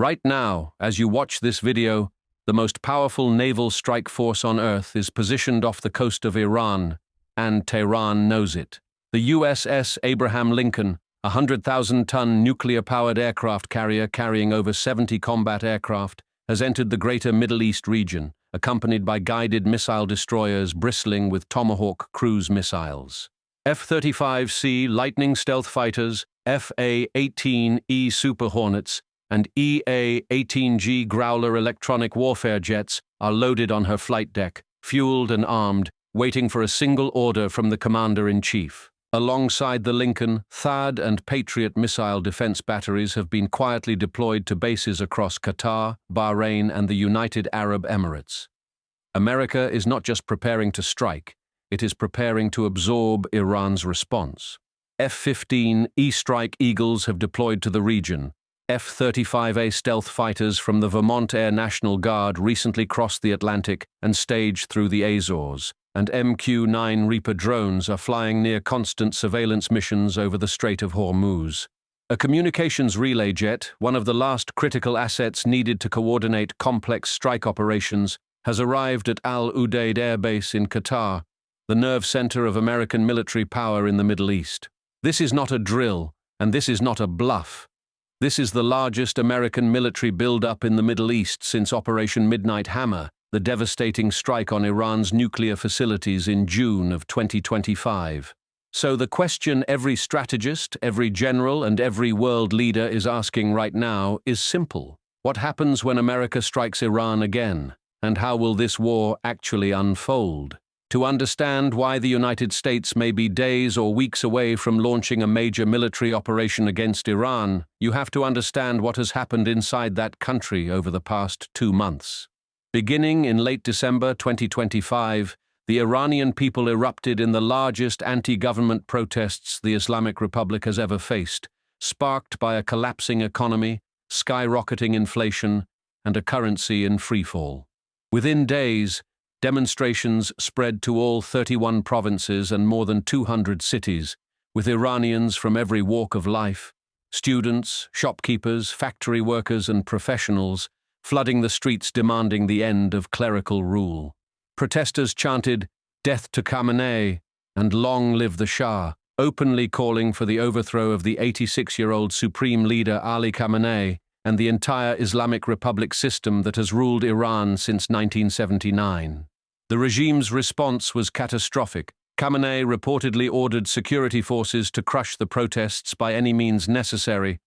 Right now, as you watch this video, the most powerful naval strike force on Earth is positioned off the coast of Iran, and Tehran knows it. The USS Abraham Lincoln, a 100,000-ton nuclear-powered aircraft carrier carrying over 70 combat aircraft, has entered the greater Middle East region, accompanied by guided missile destroyers bristling with Tomahawk cruise missiles. F-35C Lightning stealth fighters, F/A-18E Super Hornets, and EA-18G Growler electronic warfare jets are loaded on her flight deck, fueled and armed, waiting for a single order from the Commander-in-Chief. Alongside the Lincoln, THAAD and Patriot missile defense batteries have been quietly deployed to bases across Qatar, Bahrain, and the United Arab Emirates. America is not just preparing to strike, it is preparing to absorb Iran's response. F-15E Strike Eagles have deployed to the region. F-35A stealth fighters from the Vermont Air National Guard recently crossed the Atlantic and staged through the Azores, and MQ-9 Reaper drones are flying near constant surveillance missions over the Strait of Hormuz. A communications relay jet, one of the last critical assets needed to coordinate complex strike operations, has arrived at Al Udeid Air Base in Qatar, the nerve center of American military power in the Middle East. This is not a drill, and this is not a bluff. This is the largest American military buildup in the Middle East since Operation Midnight Hammer, the devastating strike on Iran's nuclear facilities in June of 2025. So the question every strategist, every general, and every world leader is asking right now is simple. What happens when America strikes Iran again? And how will this war actually unfold? To understand why the United States may be days or weeks away from launching a major military operation against Iran, you have to understand what has happened inside that country over the past 2 months. Beginning in late December 2025, the Iranian people erupted in the largest anti-government protests the Islamic Republic has ever faced, sparked by a collapsing economy, skyrocketing inflation, and a currency in freefall. Within days, demonstrations spread to all 31 provinces and more than 200 cities, with Iranians from every walk of life, students, shopkeepers, factory workers, and professionals, flooding the streets demanding the end of clerical rule. Protesters chanted, "Death to Khamenei," and "Long live the Shah," openly calling for the overthrow of the 86-year-old Supreme Leader Ali Khamenei and the entire Islamic Republic system that has ruled Iran since 1979. The regime's response was catastrophic. Khamenei reportedly ordered security forces to crush the protests by any means necessary,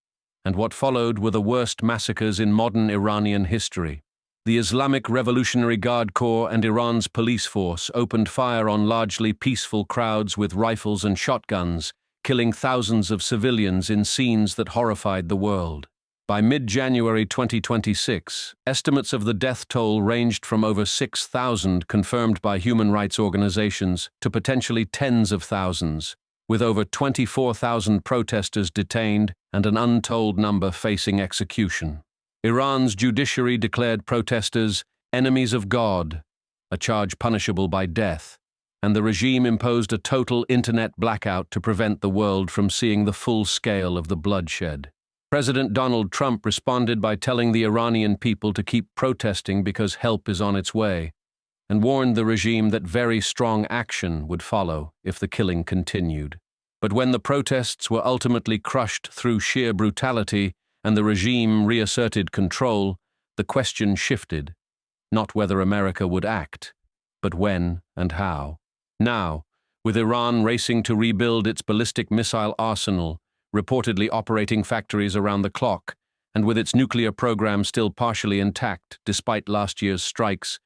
and what followed were the worst massacres in modern Iranian history. The Islamic Revolutionary Guard Corps and Iran's police force opened fire on largely peaceful crowds with rifles and shotguns, killing thousands of civilians in scenes that horrified the world. By mid-January 2026, estimates of the death toll ranged from over 6,000 confirmed by human rights organizations to potentially tens of thousands, with over 24,000 protesters detained and an untold number facing execution. Iran's judiciary declared protesters enemies of God, a charge punishable by death, and the regime imposed a total internet blackout to prevent the world from seeing the full scale of the bloodshed. President Donald Trump responded by telling the Iranian people to keep protesting because help is on its way, and warned the regime that very strong action would follow if the killing continued. But when the protests were ultimately crushed through sheer brutality and the regime reasserted control, the question shifted, not whether America would act, but when and how. Now, with Iran racing to rebuild its ballistic missile arsenal, reportedly operating factories around the clock, and with its nuclear program still partially intact despite last year's strikes,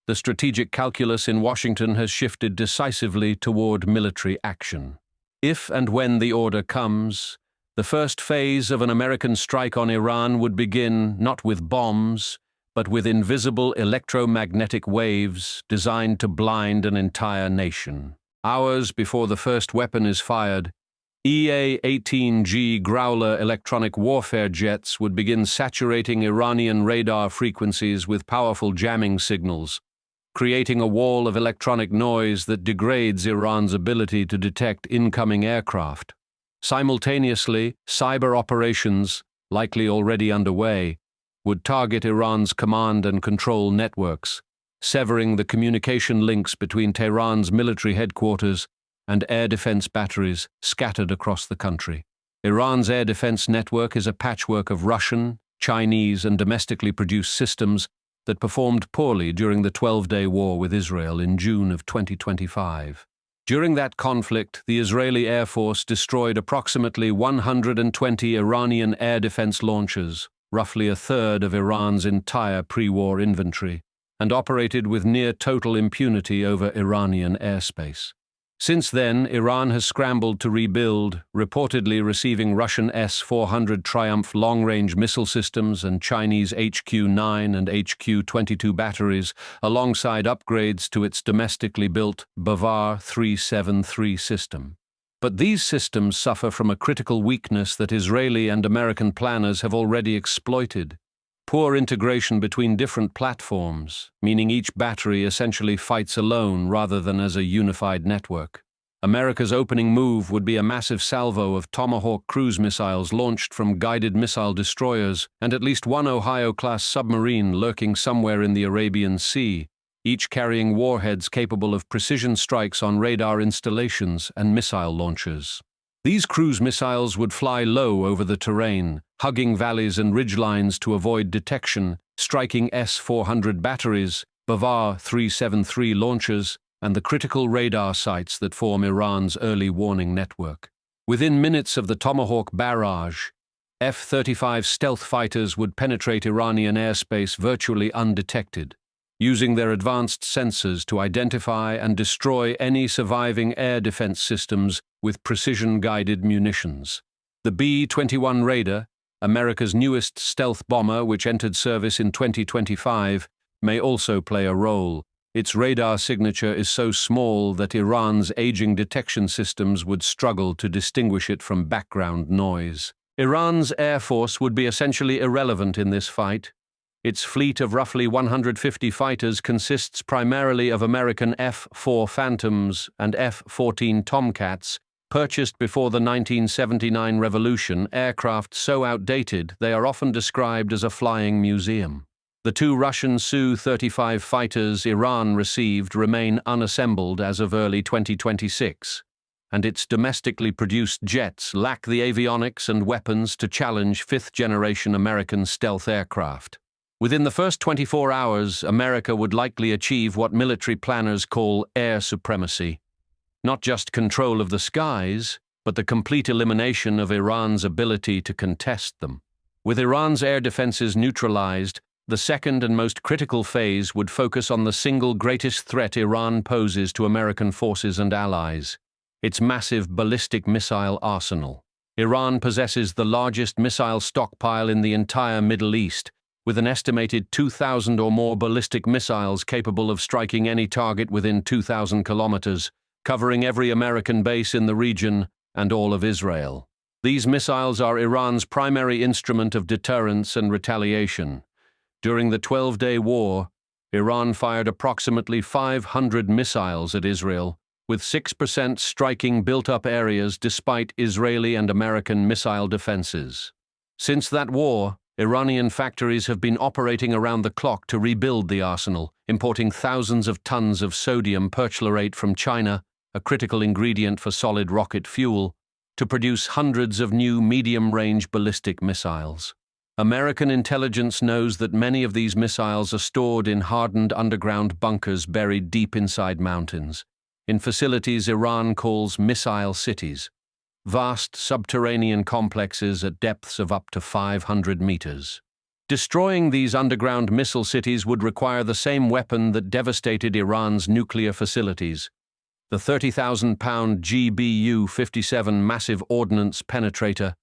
the strategic calculus in Washington has shifted decisively toward military action. If and when the order comes, the first phase of an American strike on Iran would begin not with bombs, but with invisible electromagnetic waves designed to blind an entire nation. Hours before the first weapon is fired, EA-18G Growler electronic warfare jets would begin saturating Iranian radar frequencies with powerful jamming signals, creating a wall of electronic noise that degrades Iran's ability to detect incoming aircraft. Simultaneously, cyber operations, likely already underway, would target Iran's command and control networks, severing the communication links between Tehran's military headquarters and air defense batteries scattered across the country. Iran's air defense network is a patchwork of Russian, Chinese, and domestically produced systems that performed poorly during the 12-day war with Israel in June of 2025. During that conflict, the Israeli Air Force destroyed approximately 120 Iranian air defense launchers, roughly a third of Iran's entire pre-war inventory, and operated with near-total impunity over Iranian airspace. Since then, Iran has scrambled to rebuild, reportedly receiving Russian S-400 Triumph long-range missile systems and Chinese HQ-9 and HQ-22 batteries, alongside upgrades to its domestically built Bavar 373 system. But these systems suffer from a critical weakness that Israeli and American planners have already exploited: poor integration between different platforms, meaning each battery essentially fights alone rather than as a unified network. America's opening move would be a massive salvo of Tomahawk cruise missiles launched from guided missile destroyers and at least one Ohio-class submarine lurking somewhere in the Arabian Sea, each carrying warheads capable of precision strikes on radar installations and missile launchers. These cruise missiles would fly low over the terrain, hugging valleys and ridgelines to avoid detection, striking S-400 batteries, Bavar 373 launchers, and the critical radar sites that form Iran's early warning network. Within minutes of the Tomahawk barrage, F-35 stealth fighters would penetrate Iranian airspace virtually undetected, using their advanced sensors to identify and destroy any surviving air defense systems with precision-guided munitions. The B-21 Raider, America's newest stealth bomber which entered service in 2025, may also play a role. Its radar signature is so small that Iran's aging detection systems would struggle to distinguish it from background noise. Iran's air force would be essentially irrelevant in this fight. Its fleet of roughly 150 fighters consists primarily of American F-4 Phantoms and F-14 Tomcats, purchased before the 1979 revolution, aircraft so outdated they are often described as a flying museum. The two Russian Su-35 fighters Iran received remain unassembled as of early 2026, and its domestically produced jets lack the avionics and weapons to challenge fifth-generation American stealth aircraft. Within the first 24 hours, America would likely achieve what military planners call air supremacy. Not just control of the skies, but the complete elimination of Iran's ability to contest them. With Iran's air defenses neutralized, the second and most critical phase would focus on the single greatest threat Iran poses to American forces and allies: its massive ballistic missile arsenal. Iran possesses the largest missile stockpile in the entire Middle East, with an estimated 2,000 or more ballistic missiles capable of striking any target within 2,000 kilometers, covering every American base in the region and all of Israel. These missiles are Iran's primary instrument of deterrence and retaliation. During the 12-day war, Iran fired approximately 500 missiles at Israel, with 6% striking built-up areas despite Israeli and American missile defenses. Since that war, Iranian factories have been operating around the clock to rebuild the arsenal, importing thousands of tons of sodium perchlorate from China, a critical ingredient for solid rocket fuel, to produce hundreds of new medium-range ballistic missiles. American intelligence knows that many of these missiles are stored in hardened underground bunkers buried deep inside mountains, in facilities Iran calls missile cities, vast subterranean complexes at depths of up to 500 meters. Destroying these underground missile cities would require the same weapon that devastated Iran's nuclear facilities: the 30,000-pound GBU-57 massive ordnance penetrator,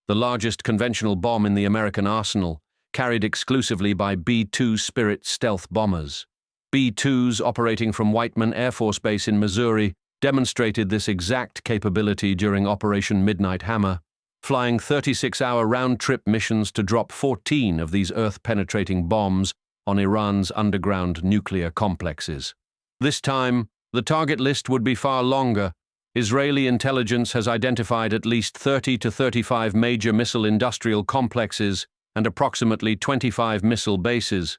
the largest conventional bomb in the American arsenal, carried exclusively by B-2 Spirit stealth bombers. B-2s operating from Whiteman Air Force Base in Missouri demonstrated this exact capability during Operation Midnight Hammer, flying 36-hour round-trip missions to drop 14 of these Earth-penetrating bombs on Iran's underground nuclear complexes. This time, the target list would be far longer. Israeli intelligence has identified at least 30 to 35 major missile industrial complexes and approximately 25 missile bases,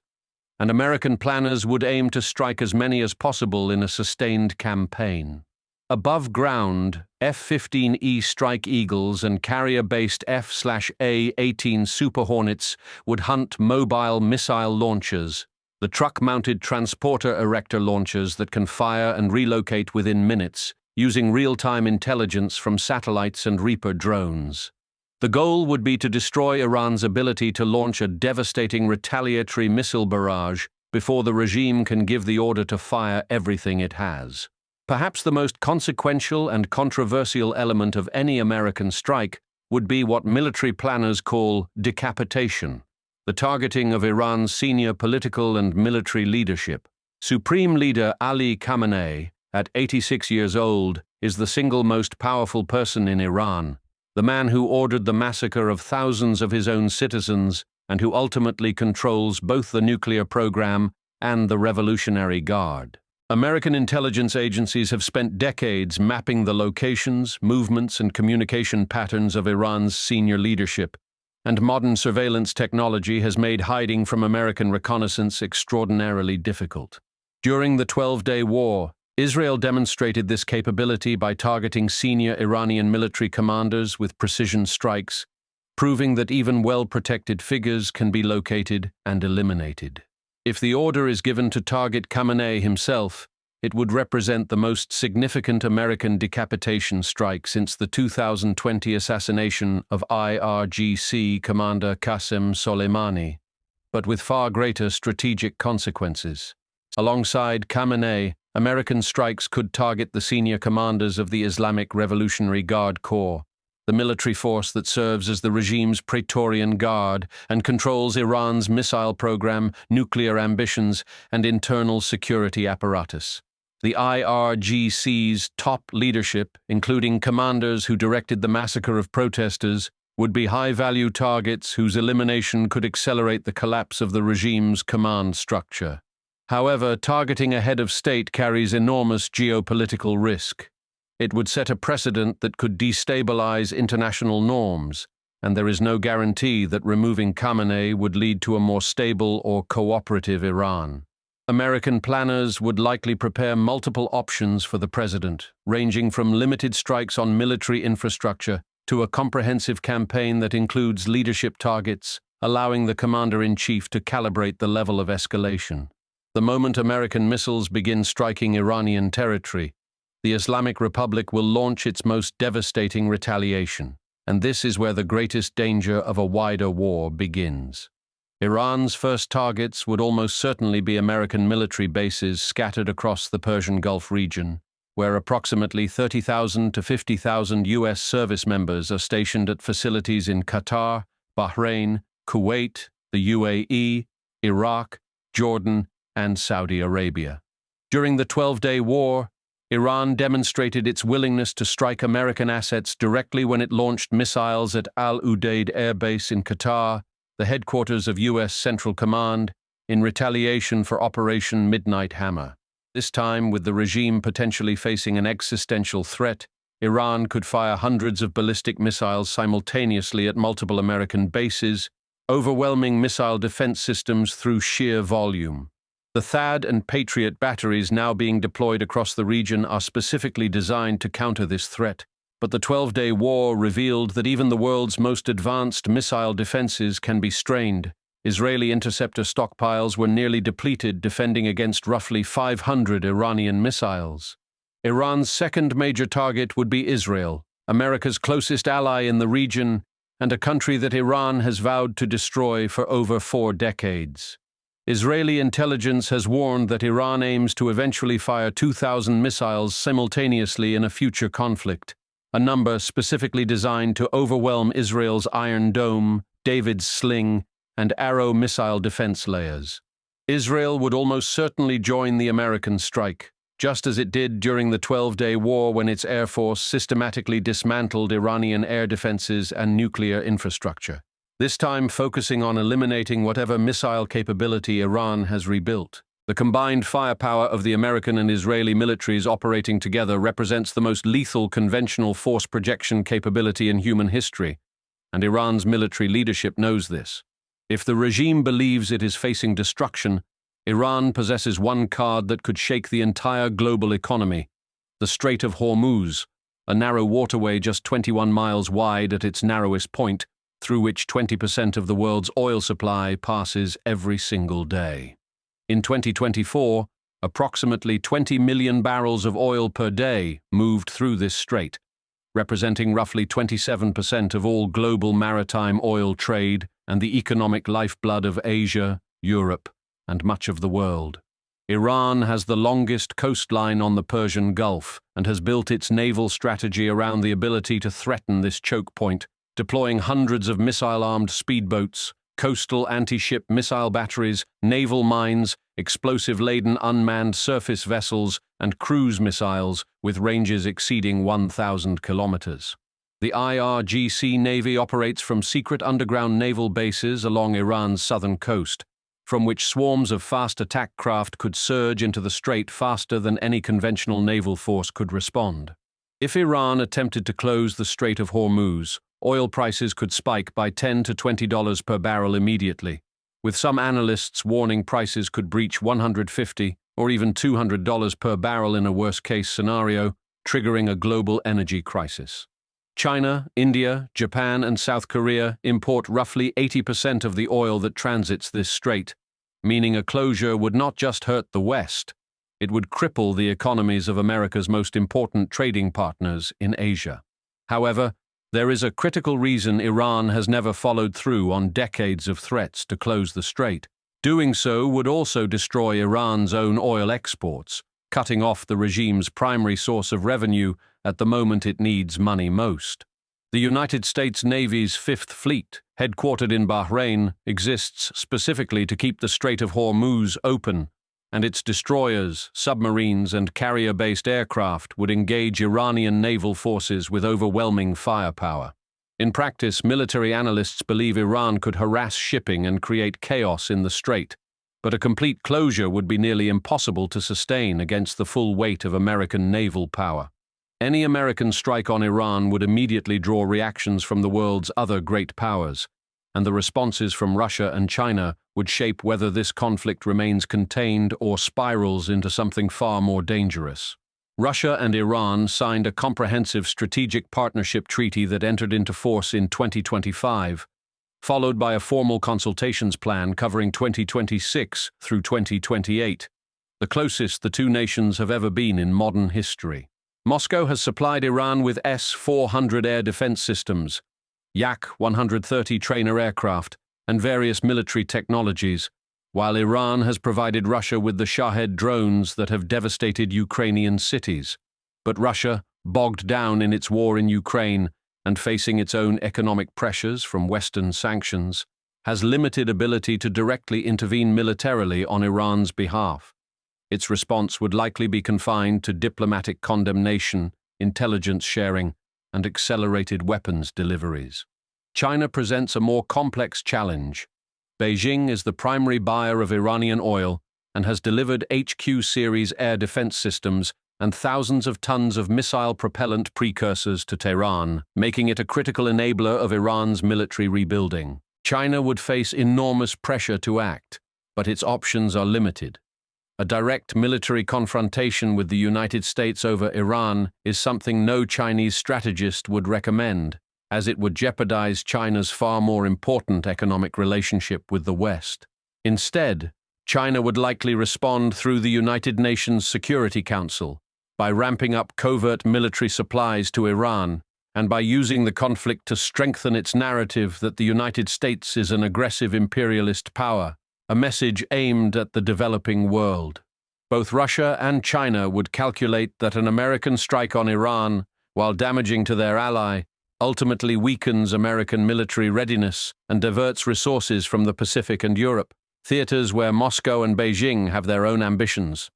and American planners would aim to strike as many as possible in a sustained campaign. Above ground, F-15E Strike Eagles and carrier-based F/A-18 Super Hornets would hunt mobile missile launchers, the truck-mounted transporter erector launchers that can fire and relocate within minutes, using real-time intelligence from satellites and Reaper drones. The goal would be to destroy Iran's ability to launch a devastating retaliatory missile barrage before the regime can give the order to fire everything it has. Perhaps the most consequential and controversial element of any American strike would be what military planners call decapitation, the targeting of Iran's senior political and military leadership. Supreme Leader Ali Khamenei, at 86 years old, is the single most powerful person in Iran, the man who ordered the massacre of thousands of his own citizens and who ultimately controls both the nuclear program and the Revolutionary Guard. American intelligence agencies have spent decades mapping the locations, movements, and communication patterns of Iran's senior leadership, and modern surveillance technology has made hiding from American reconnaissance extraordinarily difficult. During the 12-day war, Israel demonstrated this capability by targeting senior Iranian military commanders with precision strikes, proving that even well-protected figures can be located and eliminated. If the order is given to target Khamenei himself, it would represent the most significant American decapitation strike since the 2020 assassination of IRGC Commander Qasem Soleimani, but with far greater strategic consequences. Alongside Khamenei, American strikes could target the senior commanders of the Islamic Revolutionary Guard Corps, the military force that serves as the regime's Praetorian Guard and controls Iran's missile program, nuclear ambitions, and internal security apparatus. The IRGC's top leadership, including commanders who directed the massacre of protesters, would be high-value targets whose elimination could accelerate the collapse of the regime's command structure. However, targeting a head of state carries enormous geopolitical risk. It would set a precedent that could destabilize international norms, and there is no guarantee that removing Khamenei would lead to a more stable or cooperative Iran. American planners would likely prepare multiple options for the president, ranging from limited strikes on military infrastructure to a comprehensive campaign that includes leadership targets, allowing the commander-in-chief to calibrate the level of escalation. The moment American missiles begin striking Iranian territory, the Islamic Republic will launch its most devastating retaliation, and this is where the greatest danger of a wider war begins. Iran's first targets would almost certainly be American military bases scattered across the Persian Gulf region, where approximately 30,000 to 50,000 U.S. service members are stationed at facilities in Qatar, Bahrain, Kuwait, the UAE, Iraq, Jordan, and Saudi Arabia. During the 12-day war, Iran demonstrated its willingness to strike American assets directly when it launched missiles at Al Udeid Air Base in Qatar, the headquarters of U.S. Central Command, in retaliation for Operation Midnight Hammer. This time, with the regime potentially facing an existential threat, Iran could fire hundreds of ballistic missiles simultaneously at multiple American bases, overwhelming missile defense systems through sheer volume. The THAAD and Patriot batteries now being deployed across the region are specifically designed to counter this threat, but the 12-day war revealed that even the world's most advanced missile defenses can be strained. Israeli interceptor stockpiles were nearly depleted, defending against roughly 500 Iranian missiles. Iran's second major target would be Israel, America's closest ally in the region, and a country that Iran has vowed to destroy for over 4 decades. Israeli intelligence has warned that Iran aims to eventually fire 2,000 missiles simultaneously in a future conflict, a number specifically designed to overwhelm Israel's Iron Dome, David's Sling, and Arrow missile defense layers. Israel would almost certainly join the American strike, just as it did during the 12-day war when its Air Force systematically dismantled Iranian air defenses and nuclear infrastructure, this time focusing on eliminating whatever missile capability Iran has rebuilt. The combined firepower of the American and Israeli militaries operating together represents the most lethal conventional force projection capability in human history, and Iran's military leadership knows this. If the regime believes it is facing destruction, Iran possesses one card that could shake the entire global economy: the Strait of Hormuz, a narrow waterway just 21 miles wide at its narrowest point, through which 20% of the world's oil supply passes every single day. In 2024, approximately 20 million barrels of oil per day moved through this strait, representing roughly 27% of all global maritime oil trade and the economic lifeblood of Asia, Europe, and much of the world. Iran has the longest coastline on the Persian Gulf and has built its naval strategy around the ability to threaten this choke point, deploying hundreds of missile-armed speedboats, coastal anti-ship missile batteries, naval mines, explosive-laden unmanned surface vessels, and cruise missiles with ranges exceeding 1,000 kilometers. The IRGC Navy operates from secret underground naval bases along Iran's southern coast, from which swarms of fast attack craft could surge into the strait faster than any conventional naval force could respond. If Iran attempted to close the Strait of Hormuz, oil prices could spike by $10 to $20 per barrel immediately, with some analysts warning prices could breach $150 or even $200 per barrel in a worst-case scenario, triggering a global energy crisis. China, India, Japan, and South Korea import roughly 80% of the oil that transits this strait, meaning a closure would not just hurt the West, it would cripple the economies of America's most important trading partners in Asia. However, there is a critical reason Iran has never followed through on decades of threats to close the strait. Doing so would also destroy Iran's own oil exports, cutting off the regime's primary source of revenue at the moment it needs money most. The United States Navy's Fifth Fleet, headquartered in Bahrain, exists specifically to keep the Strait of Hormuz open, and its destroyers, submarines, and carrier-based aircraft would engage Iranian naval forces with overwhelming firepower. In practice, military analysts believe Iran could harass shipping and create chaos in the strait, but a complete closure would be nearly impossible to sustain against the full weight of American naval power. Any American strike on Iran would immediately draw reactions from the world's other great powers, and the responses from Russia and China would shape whether this conflict remains contained or spirals into something far more dangerous. Russia and Iran signed a comprehensive strategic partnership treaty that entered into force in 2025, followed by a formal consultations plan covering 2026 through 2028, the closest the two nations have ever been in modern history. Moscow has supplied Iran with S-400 air defense systems, Yak-130 trainer aircraft, and various military technologies, while Iran has provided Russia with the Shahed drones that have devastated Ukrainian cities. But Russia, bogged down in its war in Ukraine and facing its own economic pressures from Western sanctions, has limited ability to directly intervene militarily on Iran's behalf. Its response would likely be confined to diplomatic condemnation, intelligence sharing, and accelerated weapons deliveries. China presents a more complex challenge. Beijing is the primary buyer of Iranian oil and has delivered HQ-series air defense systems and thousands of tons of missile propellant precursors to Tehran, making it a critical enabler of Iran's military rebuilding. China would face enormous pressure to act, but its options are limited. A direct military confrontation with the United States over Iran is something no Chinese strategist would recommend, as it would jeopardize China's far more important economic relationship with the West. Instead, China would likely respond through the United Nations Security Council, by ramping up covert military supplies to Iran, and by using the conflict to strengthen its narrative that the United States is an aggressive imperialist power, a message aimed at the developing world. Both Russia and China would calculate that an American strike on Iran, while damaging to their ally, ultimately weakens American military readiness and diverts resources from the Pacific and Europe, theaters where Moscow and Beijing have their own ambitions.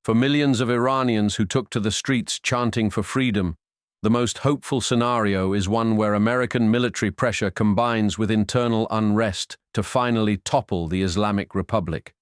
For millions of Iranians who took to the streets chanting for freedom, the most hopeful scenario is one where American military pressure combines with internal unrest to finally topple the Islamic Republic,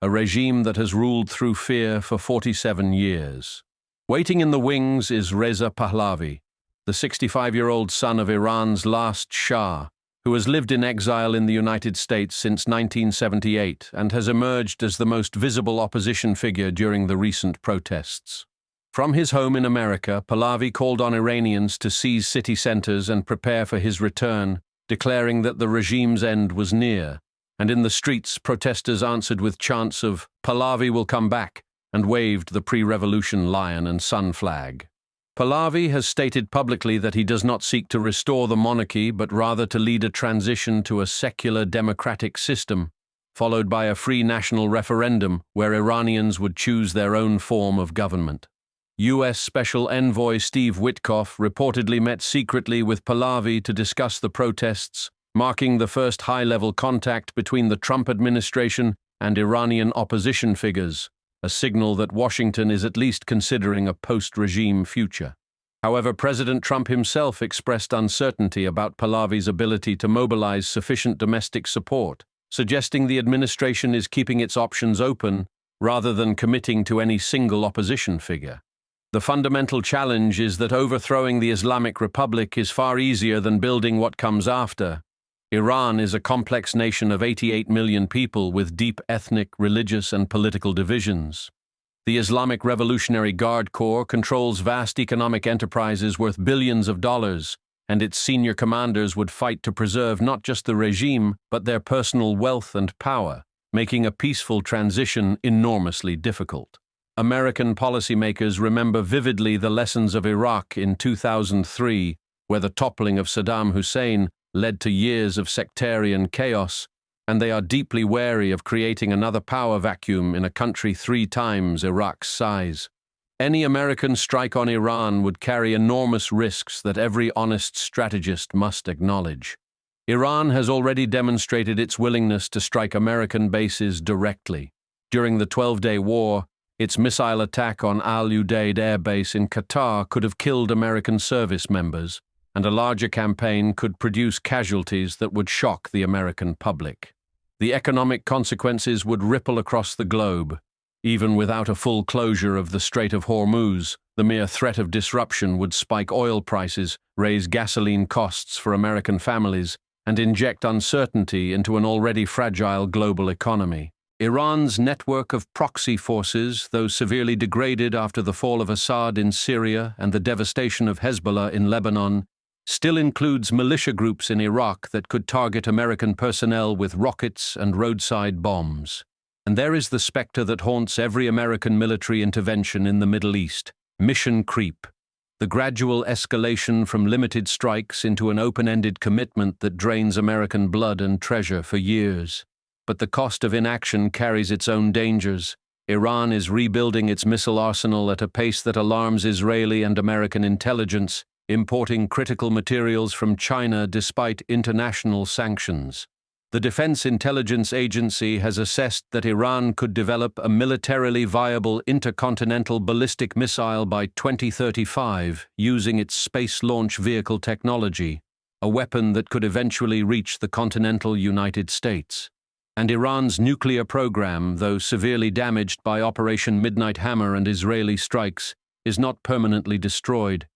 a regime that has ruled through fear for 47 years. Waiting in the wings is Reza Pahlavi, the 65-year-old son of Iran's last Shah, who has lived in exile in the United States since 1978 and has emerged as the most visible opposition figure during the recent protests. From his home in America, Pahlavi called on Iranians to seize city centers and prepare for his return, declaring that the regime's end was near. And in the streets, protesters answered with chants of "Pahlavi will come back" and waved the pre-revolution lion and sun flag. Pahlavi has stated publicly that he does not seek to restore the monarchy, but rather to lead a transition to a secular democratic system, followed by a free national referendum where Iranians would choose their own form of government. U.S. Special Envoy Steve Witkoff reportedly met secretly with Pahlavi to discuss the protests, marking the first high-level contact between the Trump administration and Iranian opposition figures, a signal that Washington is at least considering a post-regime future. However, President Trump himself expressed uncertainty about Pahlavi's ability to mobilize sufficient domestic support, suggesting the administration is keeping its options open rather than committing to any single opposition figure. The fundamental challenge is that overthrowing the Islamic Republic is far easier than building what comes after. Iran is a complex nation of 88 million people with deep ethnic, religious, and political divisions. The Islamic Revolutionary Guard Corps controls vast economic enterprises worth billions of dollars, and its senior commanders would fight to preserve not just the regime, but their personal wealth and power, making a peaceful transition enormously difficult. American policymakers remember vividly the lessons of Iraq in 2003, where the toppling of Saddam Hussein led to years of sectarian chaos, and they are deeply wary of creating another power vacuum in a country 3 times Iraq's size. Any American strike on Iran would carry enormous risks that every honest strategist must acknowledge. Iran has already demonstrated its willingness to strike American bases directly. During the 12-day war, its missile attack on Al Udeid Air Base in Qatar could have killed American service members, and a larger campaign could produce casualties that would shock the American public. The economic consequences would ripple across the globe. Even without a full closure of the Strait of Hormuz, the mere threat of disruption would spike oil prices, raise gasoline costs for American families, and inject uncertainty into an already fragile global economy. Iran's network of proxy forces, though severely degraded after the fall of Assad in Syria and the devastation of Hezbollah in Lebanon, still includes militia groups in Iraq that could target American personnel with rockets and roadside bombs. And there is the specter that haunts every American military intervention in the Middle East: mission creep, the gradual escalation from limited strikes into an open-ended commitment that drains American blood and treasure for years. But the cost of inaction carries its own dangers. Iran is rebuilding its missile arsenal at a pace that alarms Israeli and American intelligence, importing critical materials from China despite international sanctions. The Defense Intelligence Agency has assessed that Iran could develop a militarily viable intercontinental ballistic missile by 2035 using its space launch vehicle technology, a weapon that could eventually reach the continental United States. And Iran's nuclear program, though severely damaged by Operation Midnight Hammer and Israeli strikes, is not permanently destroyed.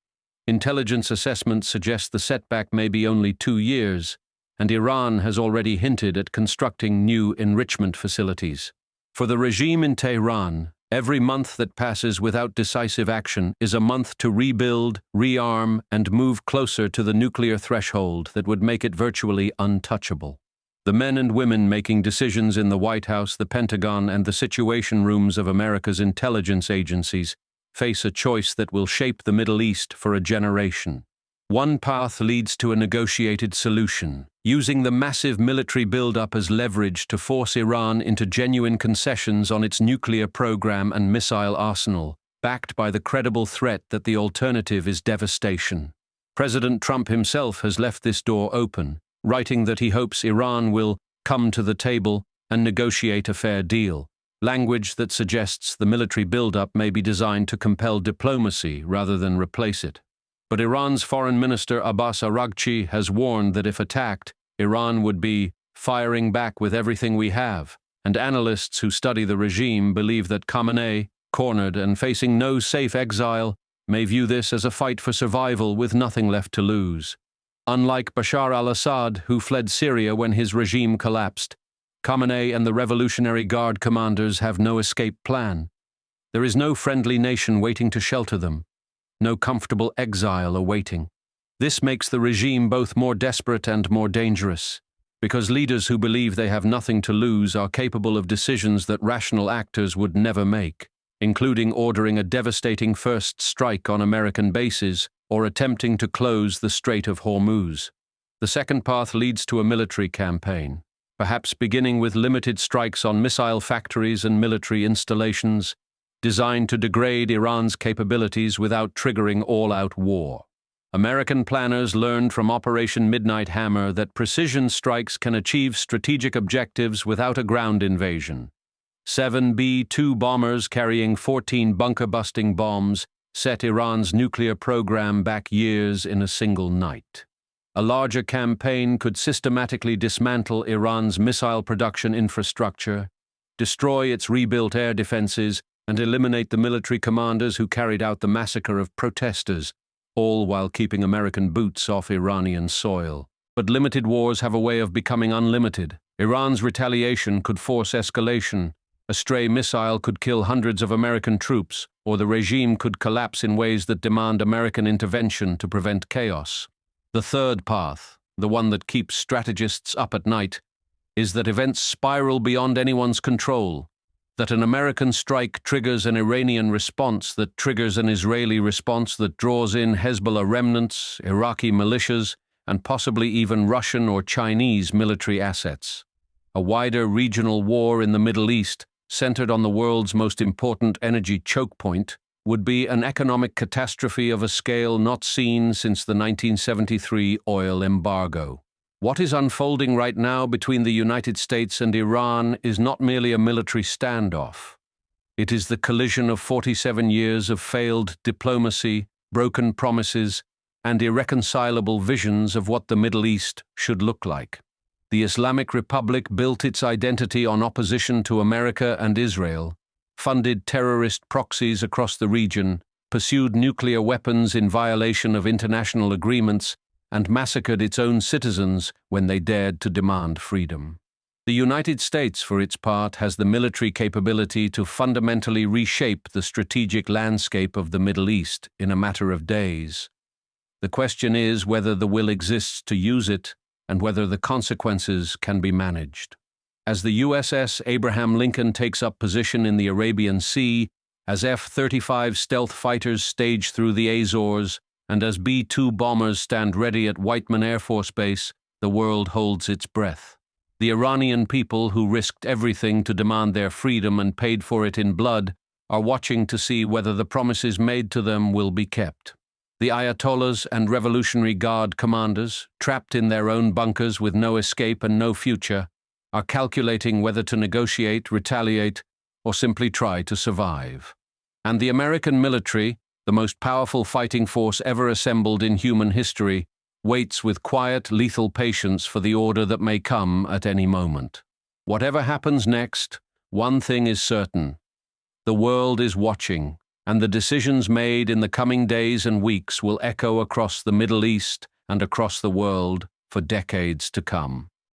Intelligence assessments suggest the setback may be only 2 years, and Iran has already hinted at constructing new enrichment facilities. For the regime in Tehran, every month that passes without decisive action is a month to rebuild, rearm, and move closer to the nuclear threshold that would make it virtually untouchable. The men and women making decisions in the White House, the Pentagon, and the Situation Rooms of America's intelligence agencies face a choice that will shape the Middle East for a generation. One path leads to a negotiated solution, using the massive military buildup as leverage to force Iran into genuine concessions on its nuclear program and missile arsenal, backed by the credible threat that the alternative is devastation. President Trump himself has left this door open, writing that he hopes Iran will come to the table and negotiate a fair deal, language that suggests the military buildup may be designed to compel diplomacy rather than replace it. But Iran's Foreign Minister Abbas Araghchi has warned that if attacked, Iran would be firing back with everything we have, and analysts who study the regime believe that Khamenei, cornered and facing no safe exile, may view this as a fight for survival with nothing left to lose. Unlike Bashar al-Assad, who fled Syria when his regime collapsed, Khamenei and the Revolutionary Guard commanders have no escape plan. There is no friendly nation waiting to shelter them, no comfortable exile awaiting. This makes the regime both more desperate and more dangerous, because leaders who believe they have nothing to lose are capable of decisions that rational actors would never make, including ordering a devastating first strike on American bases or attempting to close the Strait of Hormuz. The second path leads to a military campaign, perhaps beginning with limited strikes on missile factories and military installations, designed to degrade Iran's capabilities without triggering all-out war. American planners learned from Operation Midnight Hammer that precision strikes can achieve strategic objectives without a ground invasion. 7 B-2 bombers carrying 14 bunker-busting bombs set Iran's nuclear program back years in a single night. A larger campaign could systematically dismantle Iran's missile production infrastructure, destroy its rebuilt air defenses, and eliminate the military commanders who carried out the massacre of protesters, all while keeping American boots off Iranian soil. But limited wars have a way of becoming unlimited. Iran's retaliation could force escalation. A stray missile could kill hundreds of American troops, or the regime could collapse in ways that demand American intervention to prevent chaos. The third path, the one that keeps strategists up at night, is that events spiral beyond anyone's control, that an American strike triggers an Iranian response that triggers an Israeli response that draws in Hezbollah remnants, Iraqi militias, and possibly even Russian or Chinese military assets. A wider regional war in the Middle East, centered on the world's most important energy choke point, would be an economic catastrophe of a scale not seen since the 1973 oil embargo. What is unfolding right now between the United States and Iran is not merely a military standoff. It is the collision of 47 years of failed diplomacy, broken promises, and irreconcilable visions of what the Middle East should look like. The Islamic Republic built its identity on opposition to America and Israel, funded terrorist proxies across the region, pursued nuclear weapons in violation of international agreements, and massacred its own citizens when they dared to demand freedom. The United States, for its part, has the military capability to fundamentally reshape the strategic landscape of the Middle East in a matter of days. The question is whether the will exists to use it, and whether the consequences can be managed. As the USS Abraham Lincoln takes up position in the Arabian Sea, as F-35 stealth fighters stage through the Azores, and as B-2 bombers stand ready at Whiteman Air Force Base, the world holds its breath. The Iranian people, who risked everything to demand their freedom and paid for it in blood, are watching to see whether the promises made to them will be kept. The Ayatollahs and Revolutionary Guard commanders, trapped in their own bunkers with no escape and no future, are calculating whether to negotiate, retaliate, or simply try to survive. And the American military, the most powerful fighting force ever assembled in human history, waits with quiet, lethal patience for the order that may come at any moment. Whatever happens next, one thing is certain: the world is watching, and the decisions made in the coming days and weeks will echo across the Middle East and across the world for decades to come.